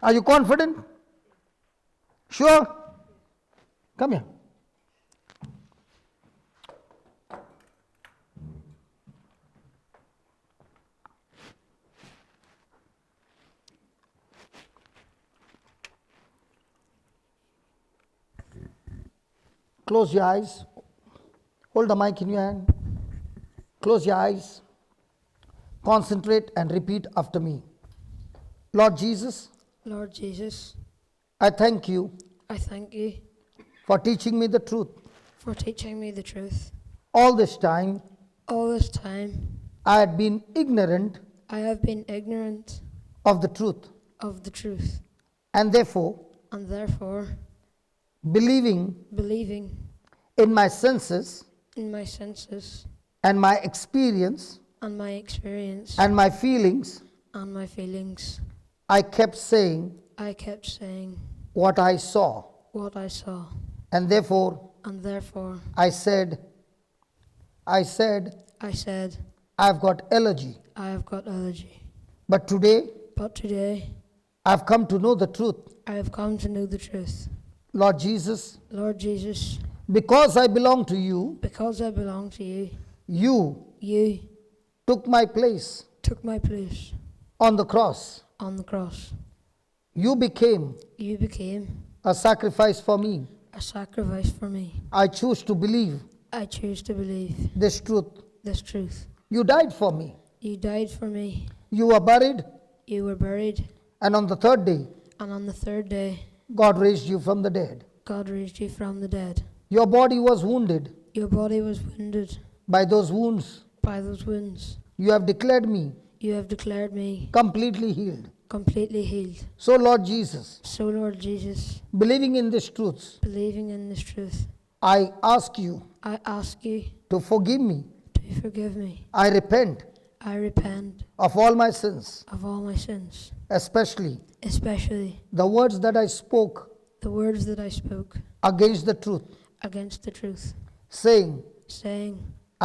Are you confident? Sure? Come here. Close your eyes. Hold the mic in your hand. Close your eyes. Concentrate and repeat after me. Lord Jesus, Lord Jesus, I thank you I thank you for teaching me the truth. for teaching me the truth. All this time, All this time, I had been ignorant I have been ignorant of the truth, of the truth, and therefore, and therefore, believing believing in my senses in my senses and my experience and my experience and my feelings, and my feelings, I kept saying I kept saying what I saw, what I saw, and therefore and therefore I said, I said, I've got allergy. I have got allergy. But today, But today, I've come to know the truth. I have come to know the truth. Lord Jesus, Lord Jesus, because I belong to you, because I belong to you, you you took my place took my place on the cross. on the cross. You became You became a sacrifice for me. a sacrifice for me. I choose to believe I choose to believe this truth. this truth. You died for me. You died for me. You were buried, You were buried. and on the third day, And on the third day, God raised you from the dead. God raised you from the dead. Your body was wounded. Your body was wounded By those wounds, by those wounds. you have declared me You have declared me completely healed. completely healed. So, Lord Jesus, So, Lord Jesus, believing in these truths, believing in this truth, I ask you I ask you to forgive me. to forgive me. I repent I repent of all my sins, of all my sins, especially especially the words that I spoke the words that I spoke against the truth, against the truth, saying, saying,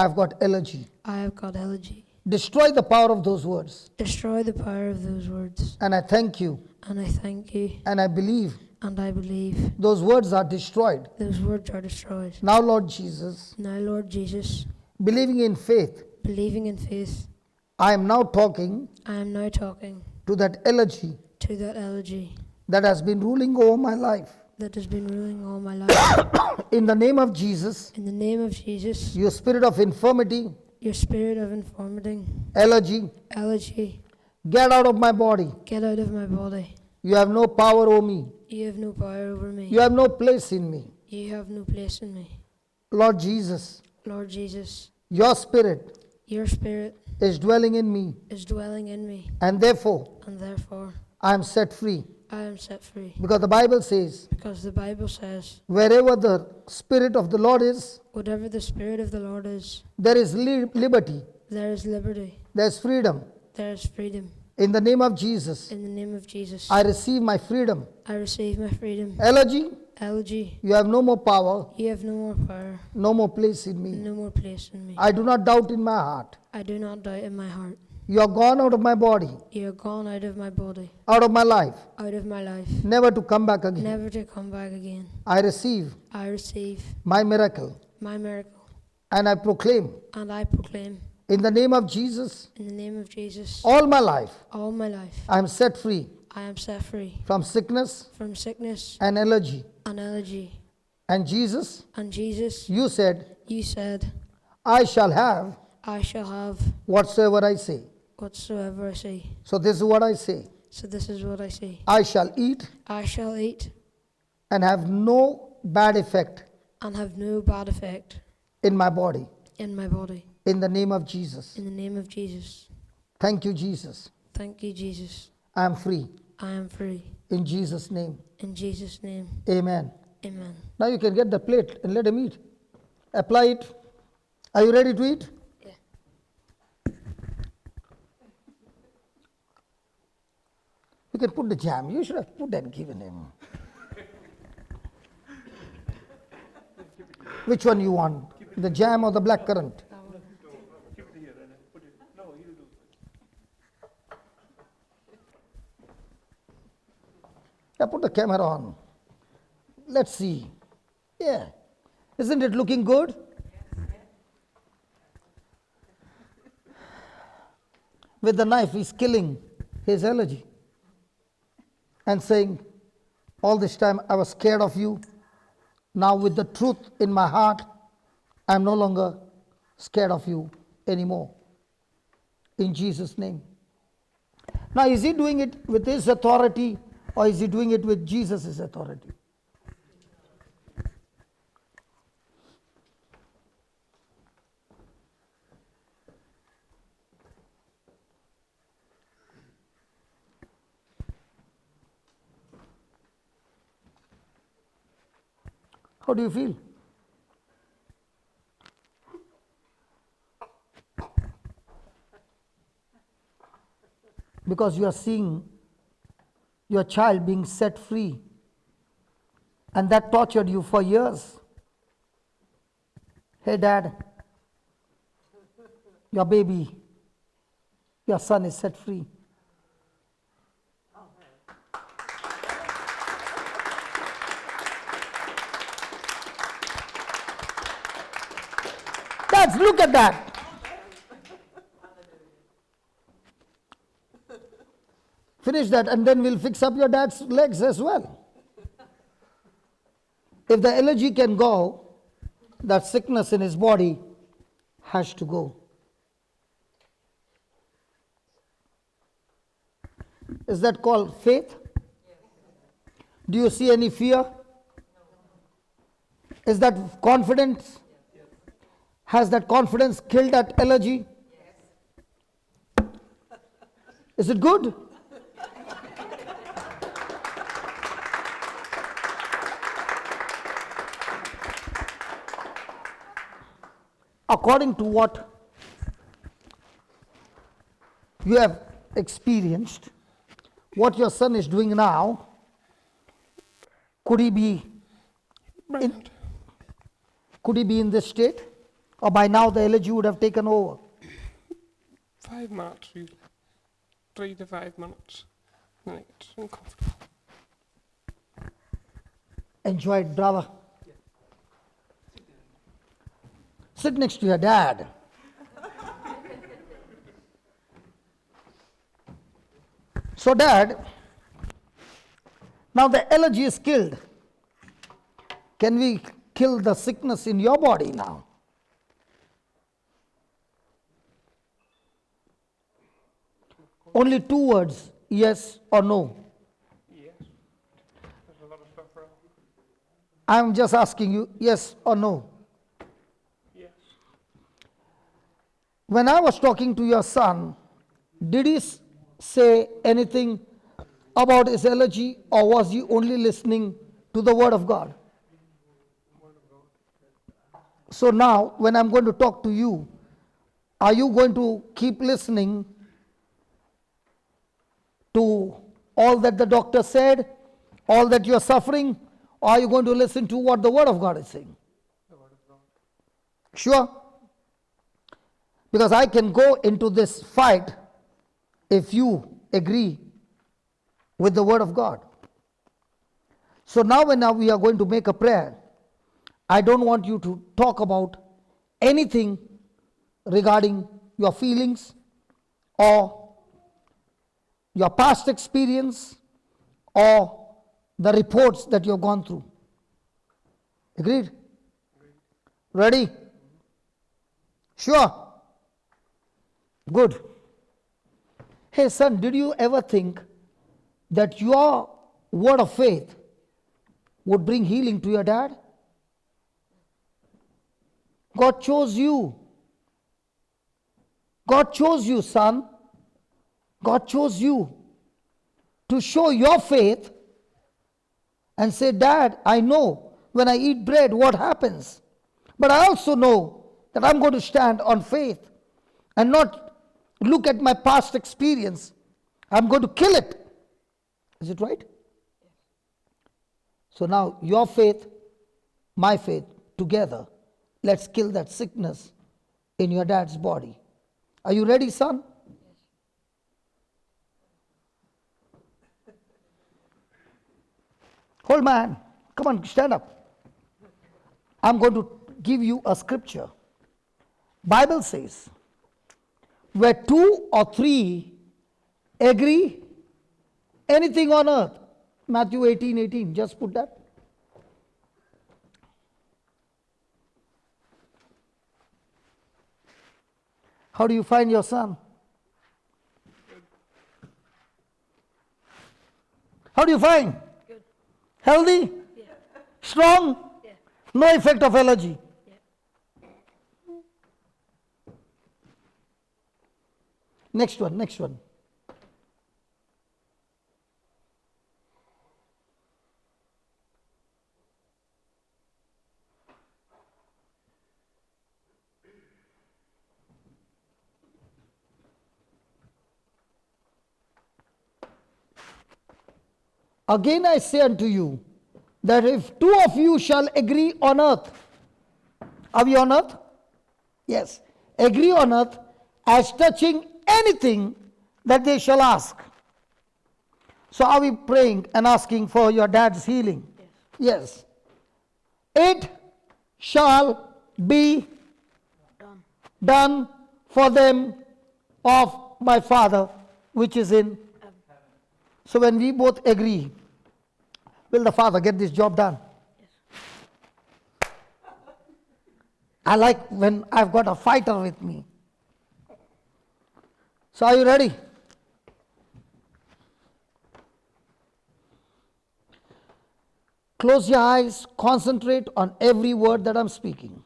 I've got allergy. I have got allergy. Destroy the power of those words. Destroy the power of those words. And I thank you And I thank you, and I believe and I believe those words are destroyed. those words are destroyed. Now, Lord Jesus, Now, Lord Jesus, believing in faith, believing in faith, I am now talking I am now talking to that allergy to that allergy that has been ruling over my life. that has been ruling all my life. In the name of Jesus, In the name of Jesus, you spirit of infirmity, your spirit of infirmity, allergy, get out of my body. out of my body. You have no power over me. You have no power over me. You have no place in me. You have no place in me. Lord Jesus, Lord Jesus, your spirit your spirit is dwelling in me, is dwelling in me, and therefore and therefore I am set free. I am set free. Because the Bible says, Because the Bible says, wherever the Spirit of the Lord is, whatever the Spirit of the Lord is, there is liberty, there is liberty, there is freedom. there is freedom. In the name of Jesus, In the name of Jesus, I receive my freedom. I receive my freedom. Allergy, you have no more power, You have no more power, no more place in me. no more place in me. I do not doubt in my heart. I do not doubt in my heart. You are gone out of my body, You are gone out of my body, out of my life, out of my life, never to come back again. never to come back again. I receive I receive my miracle, my miracle, and I proclaim and I proclaim, in the name of Jesus, in the name of Jesus, all my life all my life, I am set free I am set free from sickness from sickness and allergy. and allergy. And Jesus, And Jesus, you said, you said, I shall have I shall have whatsoever I say. whatsoever I say. So this is what I say. So this is what I say. I shall eat I shall eat and have no bad effect and have no bad effect in my body. in my body. In the name of Jesus. In the name of Jesus. Thank you, Jesus. Thank you, Jesus. I am free. I am free. In Jesus' name. In Jesus' name. Amen. Amen. Now you can get the plate and let him eat. Apply it. Are you ready to eat? Yeah. You can put the jam. You should have put and given him. Which one you want? The jam or the black currant? Yeah, put the camera on. Let's see. Yeah. Isn't it looking good? With the knife, he's killing his allergy and saying, all this time I was scared of you. Now, with the truth in my heart, I'm no longer scared of you anymore. In Jesus' name. Now, is he doing it with his authority or is he doing it with Jesus' authority? How do you feel? Because you are seeing your child being set free, and that tortured you for years. Hey, Dad, your baby, your son is set free. Dads, look at that. Finish that and then we'll fix up your dad's legs as well. If the allergy can go, that sickness in his body has to go. Is that called faith? Do you see any fear? Is that confidence? Has that confidence killed that allergy? Is it good? According to what you have experienced, what your son is doing now, could he be in this state? Or by now the allergy would have taken over? 5 minutes, usually. 3 to 5 minutes. Then it gets uncomfortable. Enjoy it, brother. Sit next to your dad. So, Dad, now the allergy is killed. Can we kill the sickness in your body now? Only 2 words, yes or no. Yes. There's a lot of stuff wrong. I'm just asking you, yes or no. Yes. When I was talking to your son, did he say anything about his allergy, or was he only listening to the Word of God? So now, when I'm going to talk to you, are you going to keep listening to all that the doctor said, all that you're suffering, or are you going to listen to what the Word of God is saying? The Word of God. Sure? Because I can go into this fight if you agree with the Word of God. So now when we are going to make a prayer, I don't want you to talk about anything regarding your feelings or your past experience or the reports that you have gone through. Agreed? Ready? Sure? Good. Hey son, did you ever think that your word of faith would bring healing to your dad? God chose you. God chose you, son. God chose you to show your faith and say, Dad, I know when I eat bread what happens. But I also know that I'm going to stand on faith and not look at my past experience. I'm going to kill it. Is it right? So now your faith, my faith, together, let's kill that sickness in your dad's body. Are you ready, son? Hold my hand. Come on, stand up. I'm going to give you a scripture. Bible says, where 2 or 3 agree, anything on earth. Matthew 18:18. Just put that. How do you find your son? How do you find? Good. Healthy? Yeah. Strong? Yeah. No effect of allergy. Yeah. Next one, next one. Again I say unto you, that if 2 of you shall agree on earth, are we on earth? Yes. Agree on earth as touching anything that they shall ask. So are we praying and asking for your dad's healing? Yes. Yes. It shall be Done. done for them of my Father which is in. So when we both agree, will the Father get this job done? Yes. I like when I've got a fighter with me. So are you ready? Close your eyes, concentrate on every word that I'm speaking.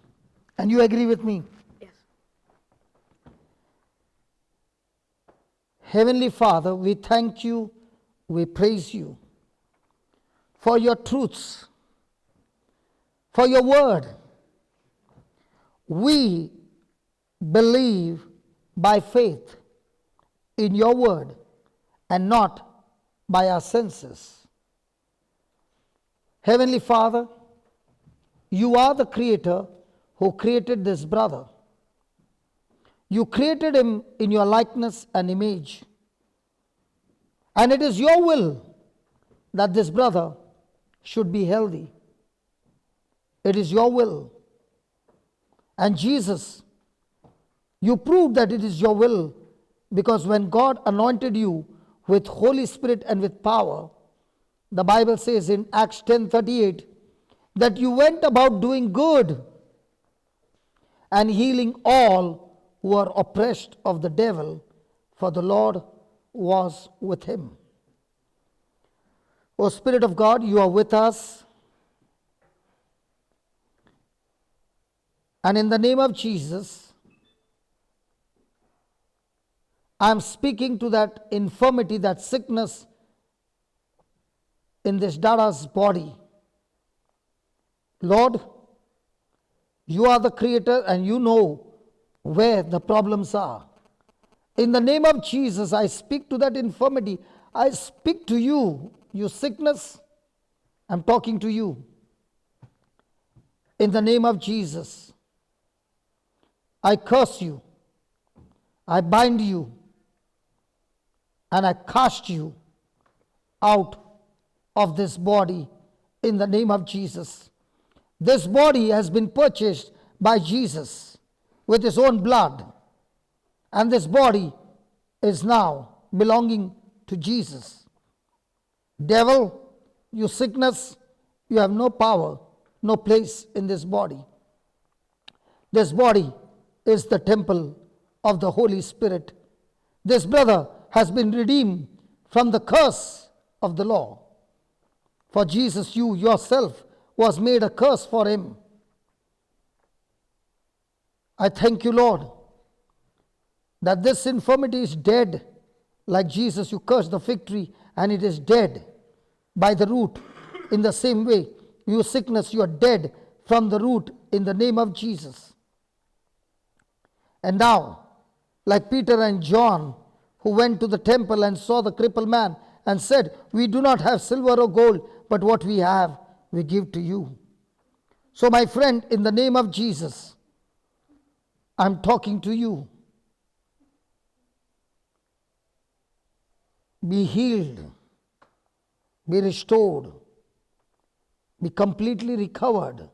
And you agree with me? Yes. Heavenly Father, we thank you, we praise you for your truths, for your word. We believe by faith in your word and not by our senses. Heavenly Father, you are the creator who created this brother. You created him in your likeness and image. And it is your will that this brother should be healthy. It is your will. And Jesus, you proved that it is your will, because when God anointed you with Holy Spirit and with power, the Bible says in Acts 10:38 that you went about doing good and healing all who are oppressed of the devil, for the Lord was with him. O Spirit of God, you are with us. And in the name of Jesus, I am speaking to that infirmity, that sickness in this Dada's body. Lord, you are the creator and you know where the problems are. In the name of Jesus, I speak to that infirmity. I speak to you, you sickness. I'm talking to you. In the name of Jesus, I curse you. I bind you. And I cast you out of this body in the name of Jesus. This body has been purchased by Jesus with his own blood. And this body is now belonging to Jesus. Devil, you sickness, you have no power, no place in this body. This body is the temple of the Holy Spirit. This brother has been redeemed from the curse of the law. For Jesus, you yourself was made a curse for him. I thank you, Lord, that this infirmity is dead. Like Jesus, you cursed the fig tree and it is dead by the root. In the same way, you sickness, you are dead from the root in the name of Jesus. And now, like Peter and John, who went to the temple and saw the crippled man and said, we do not have silver or gold, but what we have, we give to you. So my friend, in the name of Jesus, I'm talking to you. Be healed, be restored, be completely recovered.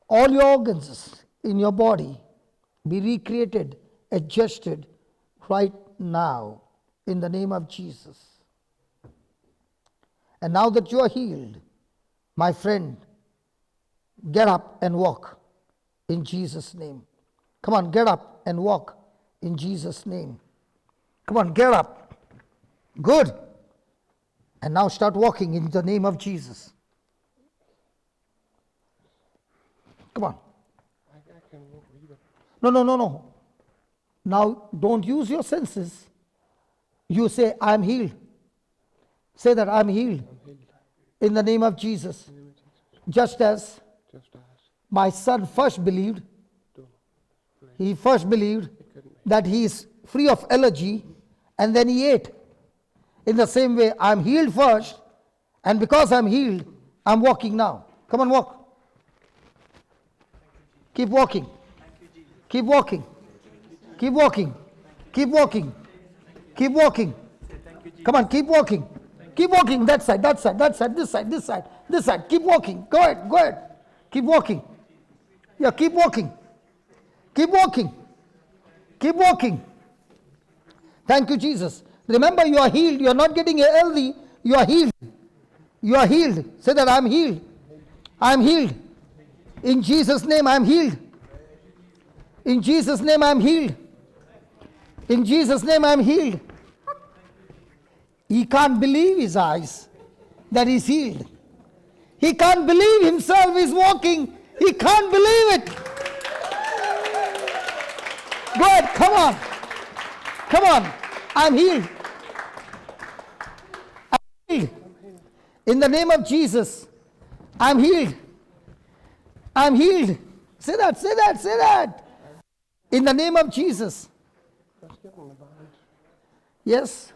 All your organs in your body be recreated, adjusted right now in the name of Jesus. And now that you are healed, my friend, get up and walk in Jesus' name. Come on, get up and walk in Jesus' name. Come on, get up. Good. And now start walking in the name of Jesus. Come on. I can walk either. No. Now don't use your senses. You say, I'm healed. Say that I'm healed. I'm healed. In the name of Jesus. In the name of Jesus. Just as Just as. my son first believed, he first believed that he is free of allergy, and then he ate. In the same way, I'm healed first, and because I'm healed, I'm walking now. Come on, walk. Keep walking. Keep walking. Keep walking. Keep walking. Keep walking. Come on, keep walking. Keep walking. That side, this side. Keep walking. Go ahead. Keep walking. Yeah, keep walking. Keep walking. Keep walking. Thank you, Jesus. Remember, you are healed. You are not getting healthy. You are healed. You are healed. Say that I'm healed. I'm healed. In Jesus' name, I'm healed. In Jesus' name, I'm healed. In Jesus' name, I'm healed. He can't believe his eyes that he's healed. He can't believe himself is walking. He can't believe it. Go ahead, come on. Come on. I'm healed. I'm healed. In the name of Jesus, I'm healed. I'm healed. Say that. In the name of Jesus. Yes.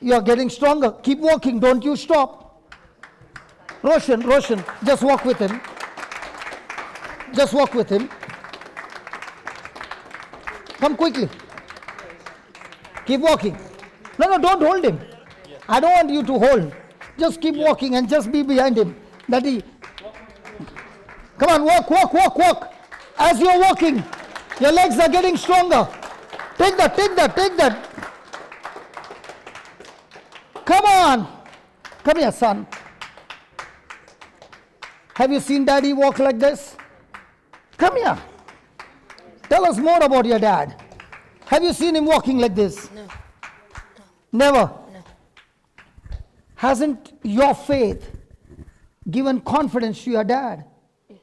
You are getting stronger. Keep walking. Don't you stop. Roshan, just walk with him. Just walk with him. Come quickly. Keep walking. No, don't hold him. I don't want you to hold. Just keep walking and just be behind him. Come on, walk. As you're walking, your legs are getting stronger. Take that. Come on. Come here, son. Have you seen daddy walk like this? Come here. Tell us more about your dad. Have you seen him walking like this? No. Never. No. Hasn't your faith given confidence to your dad? Yes.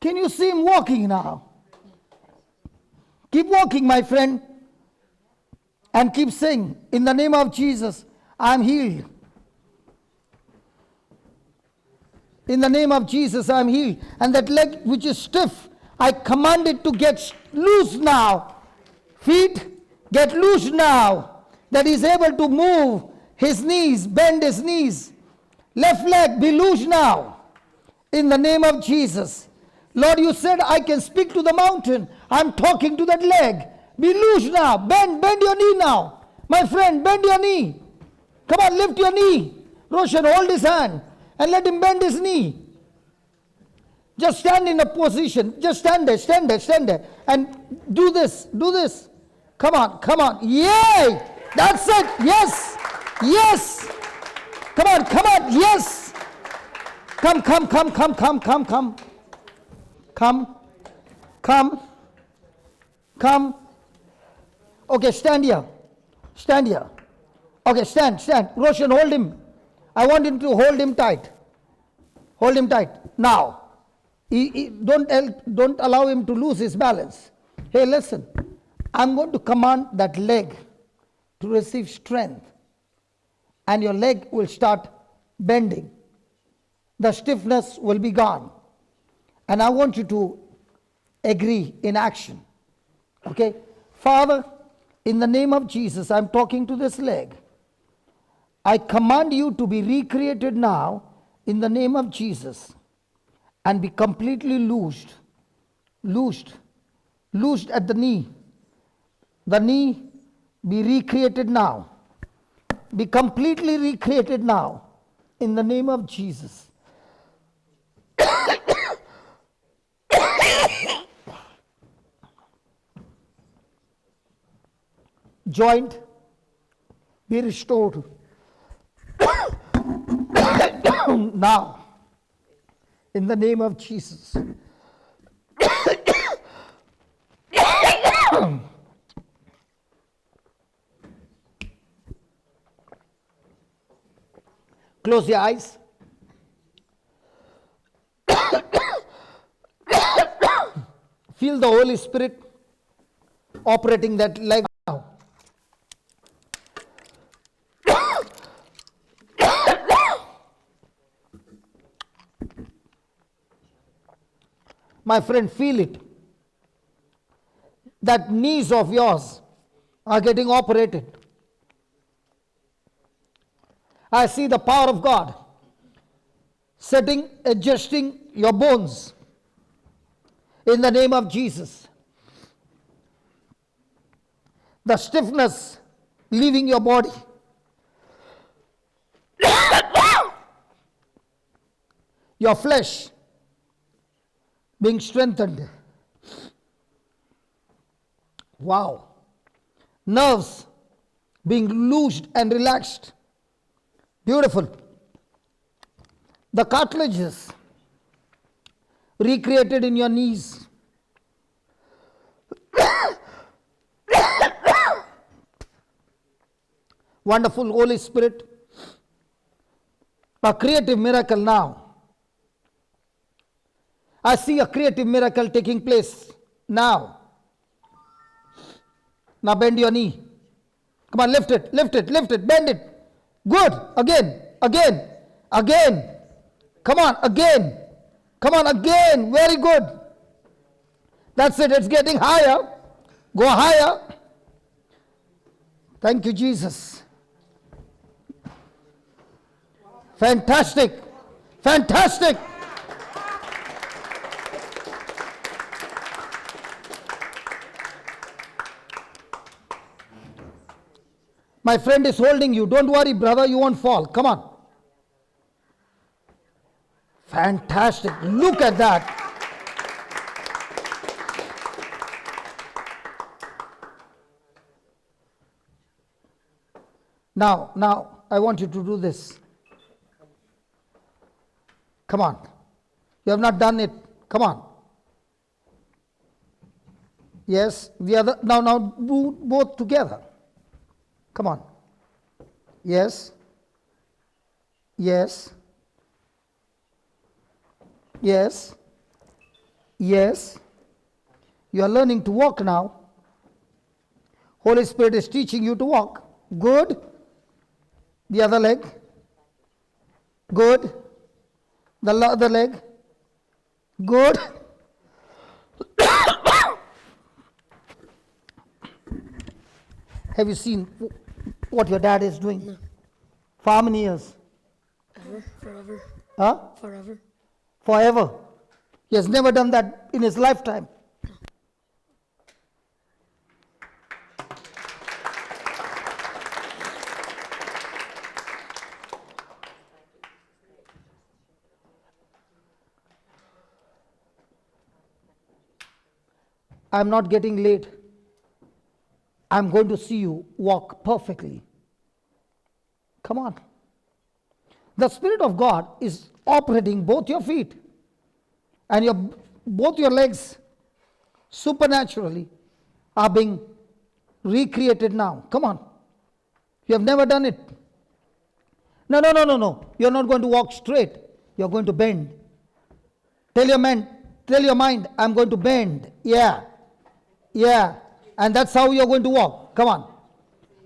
Can you see him walking now? Keep walking, my friend. And keep saying, in the name of Jesus, I'm healed. In the name of Jesus, I'm healed. And that leg which is stiff, I command it to get loose now. Feet, get loose now. That he's able to move his knees, bend his knees. Left leg, be loose now. In the name of Jesus. Lord, you said I can speak to the mountain. I'm talking to that leg. Be loose now. Bend your knee now. My friend, bend your knee. Come on, lift your knee. Roshan, hold his hand and let him bend his knee. Just stand in a position. Just stand there. And do this. Come on. Yay! That's it. Yes. Come on. Yes. Come. Okay, stand here. Okay, stand. Roshan, hold him. I want him to hold him tight. Now, don't allow him to lose his balance. Hey, listen. I'm going to command that leg to receive strength. And your leg will start bending. The stiffness will be gone. And I want you to agree in action. Okay? Father, in the name of Jesus, I'm talking to this leg. I command you to be recreated now in the name of Jesus and be completely loosed at the knee. The knee, Be recreated now. Be completely recreated now. In the name of Jesus. Joint, be restored. Now. In the name of Jesus. Close your eyes. Feel the Holy Spirit operating that leg now. My friend, feel it. That knees of yours are getting operated. I see the power of God setting, adjusting your bones in the name of Jesus. The stiffness leaving your body. Your flesh being strengthened. Wow. Nerves being loosed and relaxed. Beautiful. The cartilages recreated in your knees. Wonderful Holy Spirit. A creative miracle now. I see a creative miracle taking place now. Now bend your knee. Come on, lift it, lift it, lift it, bend it. Good. Again, again, again. Come on, again. Come on, again. Very good. That's it. It's getting higher. Go higher. Thank you, Jesus. Fantastic. Fantastic. My friend is holding you. Don't worry, brother. You won't fall. Come on. Fantastic. Look at that. Now, I want you to do this. Come on. You have not done it. Come on. Yes. The other. Now, do both together. Come on. Yes. Yes. Yes. Yes. You are learning to walk now. Holy Spirit is teaching you to walk. Good. The other leg. Good. The other leg. Good. Have you seen what your dad is doing? No. For how many years? Ever, forever, Huh? forever. Forever. He has never done that in his lifetime. I'm not getting late. I'm going to see you walk perfectly. Come on. The Spirit of God is operating both your feet and both your legs supernaturally are being recreated now. Come on. You have never done it. No. You're not going to walk straight. You're going to bend. Tell your mind, I'm going to bend. Yeah. And that's how you're going to walk. Come on.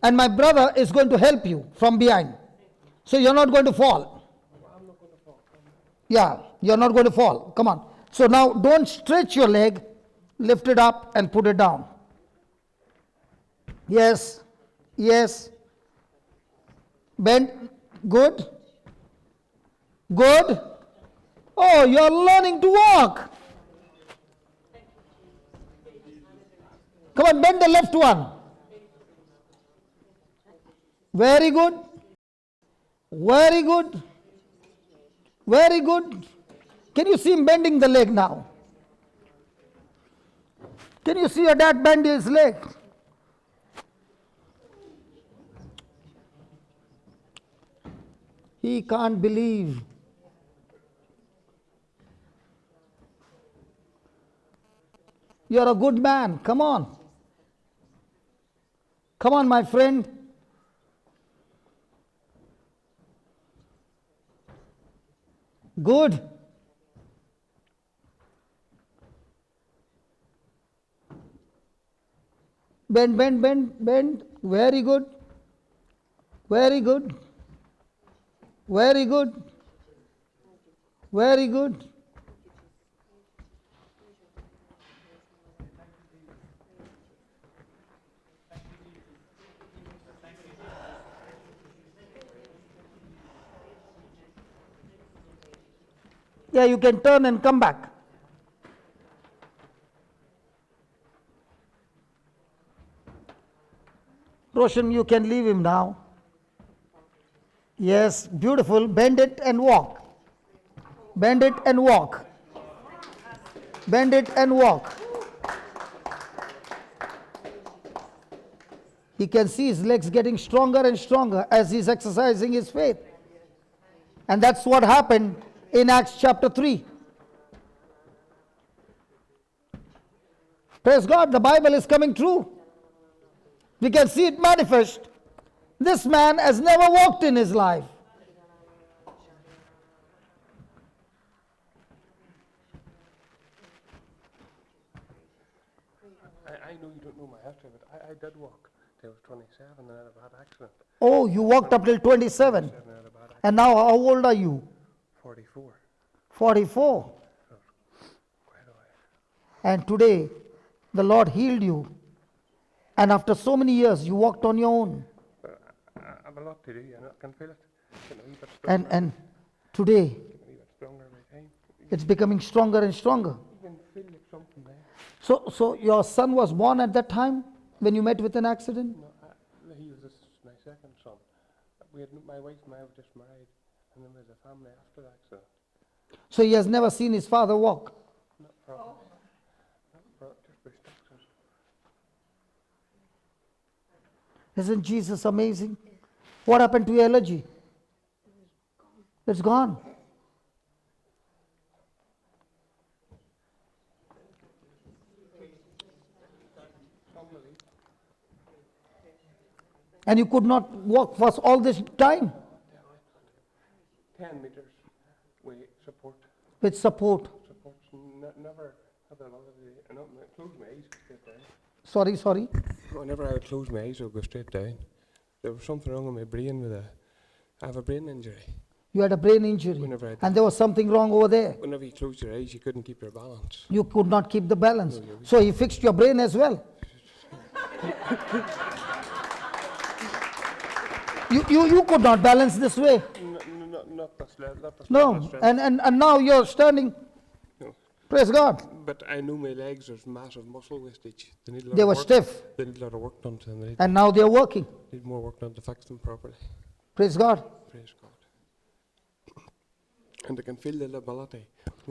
And my brother is going to help you from behind. So you're not going to fall. Yeah, you're not going to fall. Come on. So now don't stretch your leg. Lift it up and put it down. Yes. Bend. Good. Oh, you're learning to walk. Come on, bend the left one. Very good. Very good. Very good. Can you see him bending the leg now? Can you see your dad bend his leg? He can't believe. You're a good man. Come on. Come on, my friend. Good. Bend, bend, bend, bend. Very good. Very good. Very good. Very good. Yeah, you can turn and come back. Roshan, you can leave him now. Yes, beautiful. Bend it and walk. Bend it and walk. Bend it and walk. He can see his legs getting stronger and stronger as he's exercising his faith. And that's what happened in Acts chapter 3. Praise God, the Bible is coming true. We can see it manifest. This man has never walked in his life. I know you don't know my history, but I did walk till I was 27 and I had a bad accident. Oh, you walked up till 27. 27 and I had a bad accident. And now how old are you? 44. 44. Quite a while. And today, the Lord healed you. And after so many years, you walked on your own. But I have a lot to do, and I can feel it. Getting a wee bit stronger. And today, Getting a wee bit stronger every time. it's becoming stronger and stronger. You can feel like something there. So your son was born at that time when you met with an accident? No, he was my second son. My wife and I were just married, and then we had a family after the accident. So he has never seen his father walk. Not properly. Just by stretches. Isn't Jesus amazing? What happened to your allergy? It's gone. And you could not walk for all this time 10 meters with support. with support. Supports never have the ability. I close my eyes, straight down. Sorry. Whenever I would close my eyes, I would go straight down. There was something wrong with my brain I have a brain injury. You had a brain injury. Whenever I did. And there was something wrong over there. Whenever you closed your eyes, you couldn't keep your balance. You could not keep the balance. No, So he fixed your brain as well. You could not balance this way. Not this level. No. And now you're standing. No. Praise God. But I know my legs, there's massive muscle wastage. They need a lot They of were work. stiff. They need a lot of work done to them. They And now they're working. need more work done to fix them properly. Praise God. Praise God. And they can feel the lability.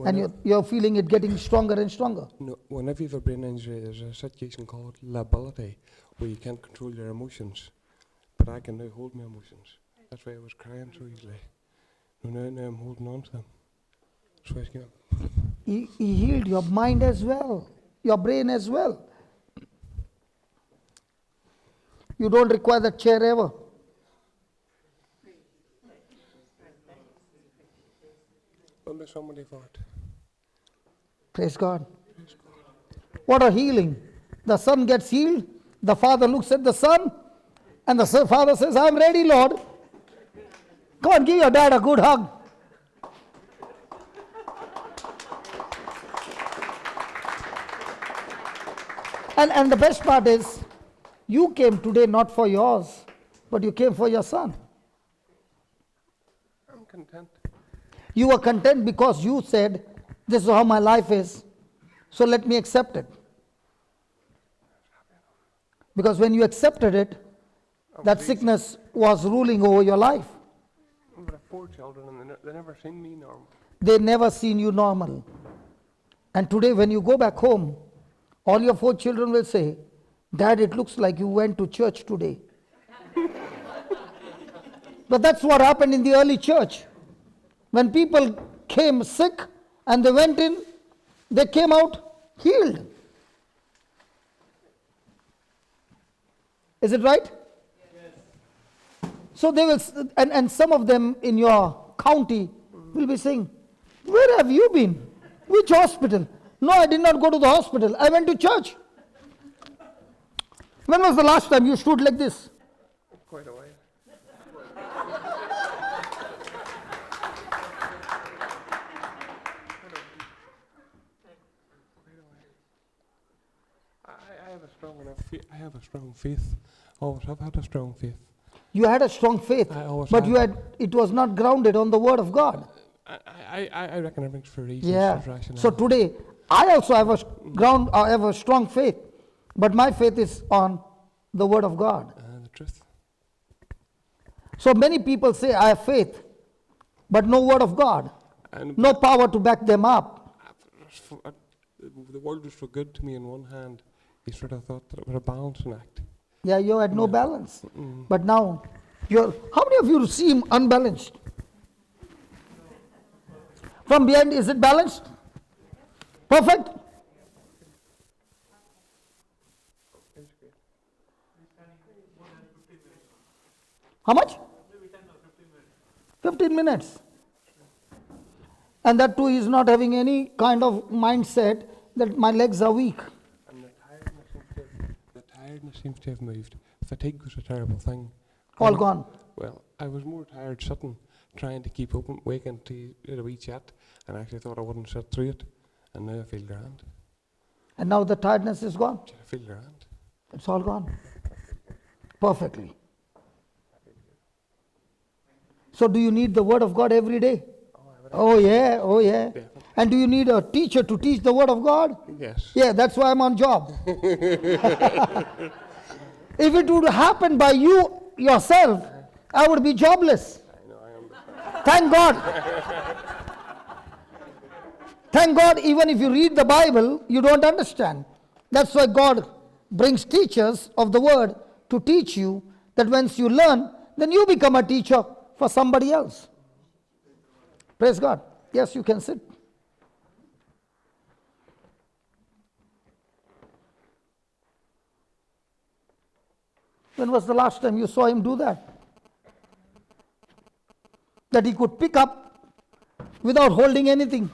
And you're feeling it getting stronger and stronger. No, whenever you have a brain injury, there's a situation called lability, where you can't control your emotions. But I can now hold my emotions. That's why I was crying so easily. Now I'm holding on to them. That's why I came up. He healed your mind as well, your brain as well. You don't require that chair ever. Don't be somebody for it. Praise God. What a healing. The son gets healed. The father looks at the son. And the father says, I'm ready, Lord. Come on, give your dad a good hug. And the best part is, you came today not for yours, but you came for your son. I'm content. You were content because you said, this is how my life is, so let me accept it. Because when you accepted it, that sickness was ruling over your life. But I have 4 children and they never seen me normal. They never seen you normal. And today when you go back home, all your 4 children will say, Dad, it looks like you went to church today. But that's what happened in the early church. When people came sick and they went in, they came out healed. Is it right? Yes. So they will, and some of them in your county will be saying, where have you been? Which hospital? No, I did not go to the hospital. I went to church. When was the last time you stood like this? Quite a while. I have a strong enough. I have a strong faith. Always have had a strong faith. You had a strong faith, I always but have. it was not grounded on the word of God. I reckon everything's for reasons. Yeah. for rationale. So today, I also have I have a strong faith, but my faith is on the word of God. The truth. So many people say, I have faith, but no word of God, And no power to back them up. the world was so good to me in one hand. He sort of thought that it was a balancing act. Yeah, you had no balance. But now, how many of you seem unbalanced? From behind, is it balanced? Perfect? How much? 15 minutes. And that too is not having any kind of mindset that my legs are weak. And the tiredness seems to have moved. Fatigue was a terrible thing. All gone. Well, I was more tired sitting, trying to keep open, waking to a wee chat, and I actually thought I wouldn't sit through it. And now I feel grand. And now the tiredness is gone. I feel grand. It's all gone. Perfectly. So do you need the word of God every day? Oh yeah, oh yeah. Definitely. And do you need a teacher to teach the word of God? Yes. Yeah, that's why I'm on job. If it would happen by you yourself, I would be jobless. I know, I understand. Thank God. Thank God, even if you read the Bible, you don't understand. That's why God brings teachers of the word to teach you, that once you learn, then you become a teacher for somebody else. Praise God. Yes, you can sit. When was the last time you saw him do that? That he could pick up without holding anything.